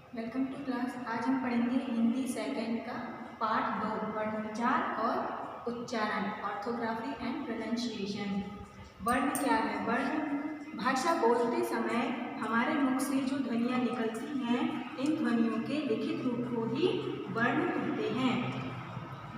Welcome to class. आज हम पढ़ेंगे हिंदी सेकंड का पार्ट 2 वर्ण विचार और उच्चारण, ऑर्थोग्राफी एंड प्रोनाउंसिएशन। वर्ण क्या है? वर्ण भाषा बोलते समय हमारे मुख से जो ध्वनियाँ निकलती हैं, इन ध्वनियों के लिखित रूप को ही वर्ण कहते हैं।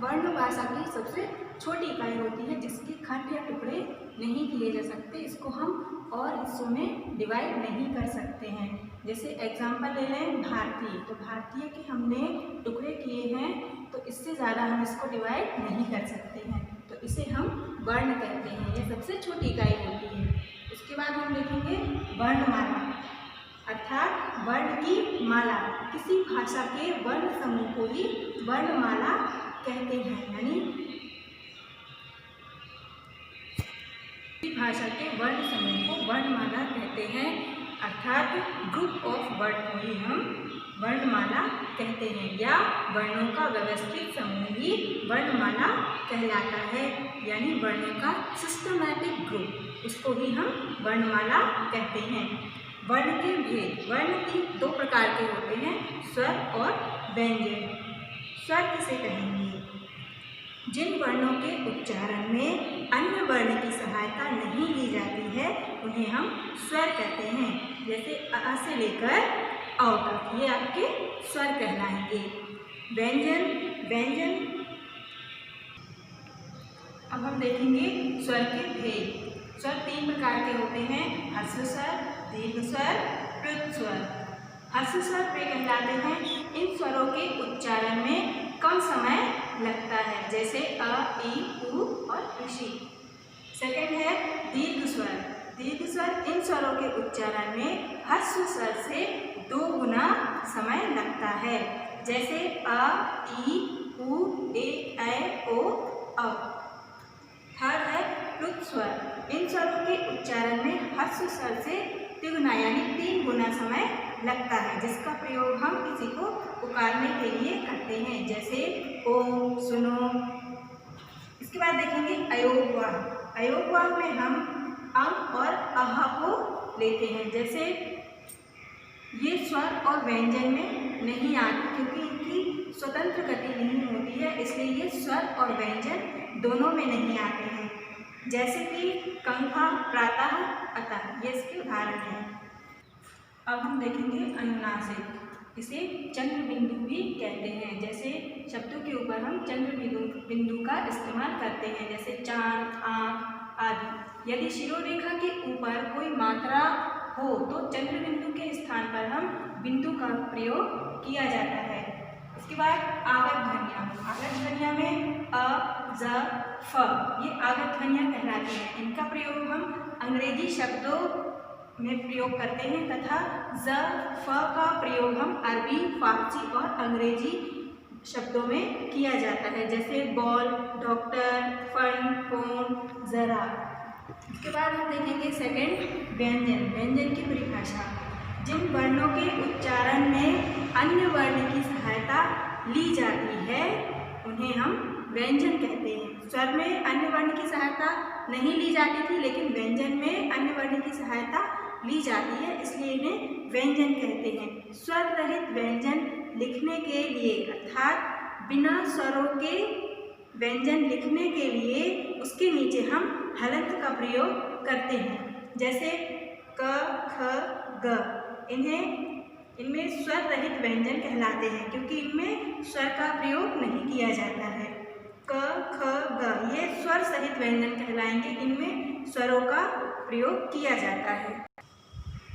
वर्ण भाषा की सबसे छोटी इकाई होती है जिसके खंड या टुकड़े नहीं किए जा सकते। इसको हम और हिस्सों में डिवाइड नहीं कर सकते हैं। जैसे एग्जाम्पल ले लें भारतीय, तो भारतीय के हमने टुकड़े किए हैं, तो इससे ज़्यादा हम इसको डिवाइड नहीं कर सकते हैं, तो इसे हम वर्ण कहते हैं। यह सबसे छोटी इकाई होती है। उसके बाद हम देखेंगे वर्णमाला, अर्थात वर्ण की माला। किसी भाषा के वर्ण समूह को ही वर्णमाला कहते हैं, यानी भाषा के वर्ण समूह को वर्णमाला कहते हैं, अर्थात ग्रुप ऑफ वर्ड को ही हम वर्णमाला कहते हैं, या वर्णों का व्यवस्थित समूह ही वर्णमाला कहलाता है, यानी वर्णों का सिस्टमैटिक ग्रुप, उसको ही हम वर्णमाला कहते हैं। वर्ण के भेद, वर्ण दो प्रकार के होते हैं, स्वर और व्यंजन। स्वर किसे कहेंगे? जिन वर्णों के उच्चारण में अन्य वर्ण की सहायता नहीं ली जाती है उन्हें हम स्वर कहते हैं। जैसे अ से लेकर अ तक, ये आपके स्वर कहलाएंगे। व्यंजन, व्यंजन अब हम देखेंगे स्वर के भेद। स्वर तीन प्रकार के होते हैं, ह्रस्व स्वर, दीर्घ स्वर, प्लुत स्वर। ह्रस्व स्वर वे कहलाते हैं इन स्वरों के उच्चारण में कम समय लगता है, जैसे अ, ई, उ और ऋषि। सेकंड है दीर्घ स्वर। दीर्घ स्वर इन स्वरों के उच्चारण में ह्रस्व स्वर से 2 गुना समय लगता है, जैसे अ, ई, उ, ए, ऐ, ओ, औ। थर्ड है प्लुत स्वर। इन स्वरों के उच्चारण में ह्रस्व स्वर से तिगुना यानी 3 गुना समय लगता है, जिसका प्रयोग हम किसी को पुकारने के लिए करते हैं, जैसे ओम, सुनो। इसके बाद देखेंगे अयोगवाह। अयोगवाह में हम अं और अह को लेते हैं। जैसे ये स्वर और व्यंजन में नहीं आते क्योंकि इनकी स्वतंत्र गति नहीं होती है, इसलिए ये स्वर और व्यंजन दोनों में नहीं आते हैं। जैसे कि कंघा, प्रातः, अतः, ये इसके उदाहरण हैं। अब हम देखेंगे अनुनासिक। इसे चंद्र बिंदु भी कहते हैं। जैसे शब्दों के ऊपर हम चंद्र बिंदु का इस्तेमाल करते हैं, जैसे चांद, आँख आदि। यदि शिरोरेखा के ऊपर कोई मात्रा हो तो चंद्र बिंदु के स्थान पर हम बिंदु का प्रयोग किया जाता है। इसके बाद आगत ध्वनियाँ। आगत ध्वनियाँ में अ, ज, फ, ये आगत ध्वनियाँ कहलाती हैं। इनका प्रयोग हम अंग्रेजी शब्दों में प्रयोग करते हैं तथा ज, फ का प्रयोग हम अरबी, फारसी और अंग्रेजी शब्दों में किया जाता है, जैसे बॉल, डॉक्टर, फन, फोन, जरा। इसके बाद हम देखेंगे सेकंड व्यंजन। व्यंजन की परिभाषा, जिन वर्णों के उच्चारण में अन्य वर्ण की सहायता ली जाती है उन्हें हम व्यंजन कहते हैं। स्वर में अन्य वर्ण की सहायता नहीं ली जाती थी, लेकिन व्यंजन में अन्य वर्ण की सहायता ली जाती है, इसलिए इन्हें व्यंजन कहते हैं। स्वर रहित व्यंजन लिखने के लिए, अर्थात बिना स्वरों के व्यंजन लिखने के लिए उसके नीचे हम हलंत का प्रयोग करते हैं, जैसे क, ख, ग। इनमें स्वर रहित व्यंजन कहलाते हैं क्योंकि इनमें स्वर का प्रयोग नहीं किया जाता है। क, ख, ग ये स्वर सहित व्यंजन कहलाएंगे, इनमें स्वरों का प्रयोग किया जाता है।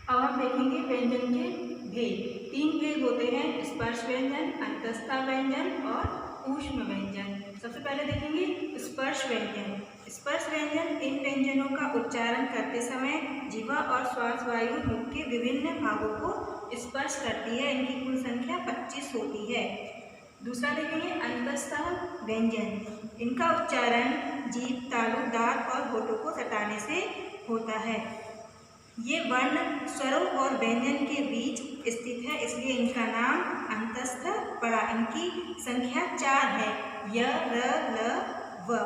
अब हम देखेंगे व्यंजन के भेद। 3 भेद होते हैं, स्पर्श व्यंजन, अंतस्थ व्यंजन और ऊष्म व्यंजन। सबसे पहले देखेंगे स्पर्श व्यंजन। स्पर्श व्यंजन इन व्यंजनों का उच्चारण करते समय जीवा और श्वास वायु मुख के विभिन्न भागों को स्पर्श करती है। इनकी कुल संख्या 25 होती है। दूसरा देखेंगे अंतस्थ व्यंजन। इनका उच्चारण जीभ, तालु, दांत और होठों को सटाने से होता है। ये वर्ण स्वरों और व्यंजन के बीच स्थित है, इसलिए इनका नाम अंतस्थ पड़ा। इनकी संख्या 4 है, य, र, ल, व।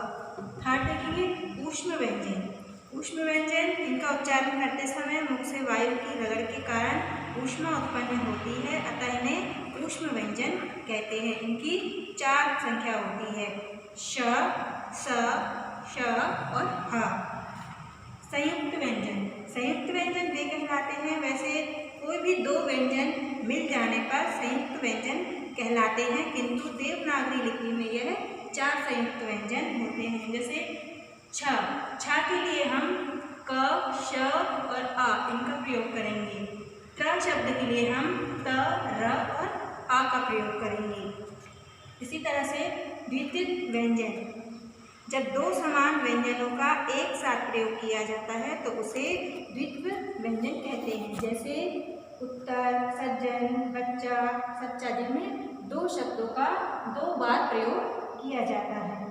थर्ड देखेंगे ऊष्म व्यंजन। ऊष्म व्यंजन इनका उच्चारण करते समय मुख से वायु की रगड़ के कारण ऊष्मा उत्पन्न होती है, अतः इन्हें ऊष्म व्यंजन कहते हैं। इनकी 4 संख्या होती है, श, स, श और ह। संयुक्त व्यंजन, संयुक्त व्यंजन वे कहलाते हैं। वैसे कोई भी 2 व्यंजन मिल जाने पर संयुक्त व्यंजन कहलाते हैं, किंतु देवनागरी लिपि में यह 4 संयुक्त व्यंजन होते हैं। जैसे छ, छ के लिए हम क, श और अ इनका प्रयोग करेंगे। त्र शब्द के लिए हम त, र और आ का प्रयोग करेंगे। इसी तरह से द्वित्व व्यंजन, जब 2 समान व्यंजनों का एक साथ प्रयोग किया जाता है तो उसे द्वित्व व्यंजन कहते हैं। जैसे उत्तर, सज्जन, बच्चा, सच्चा, जिनमें 2 शब्दों का 2 बार प्रयोग किया जाता है।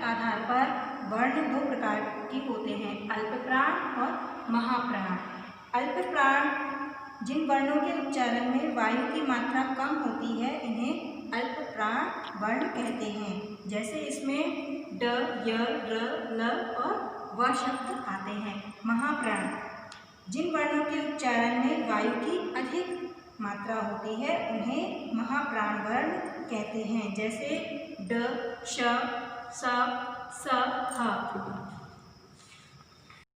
आधार पर वर्ण 2 प्रकार के होते हैं, अल्पप्राण और महाप्राण। अल्पप्राण जिन वर्णों के उच्चारण में वायु की मात्रा कम होती है, इन्हें अल्पप्राण वर्ण कहते हैं। जैसे इसमें ड, य, र, ल और व शब्द आते हैं। महाप्राण जिन वर्णों के उच्चारण में वायु की अधिक मात्रा होती है, उन्हें महाप्राण वर्ण कहते हैं। जैसे ड, श, स, ह।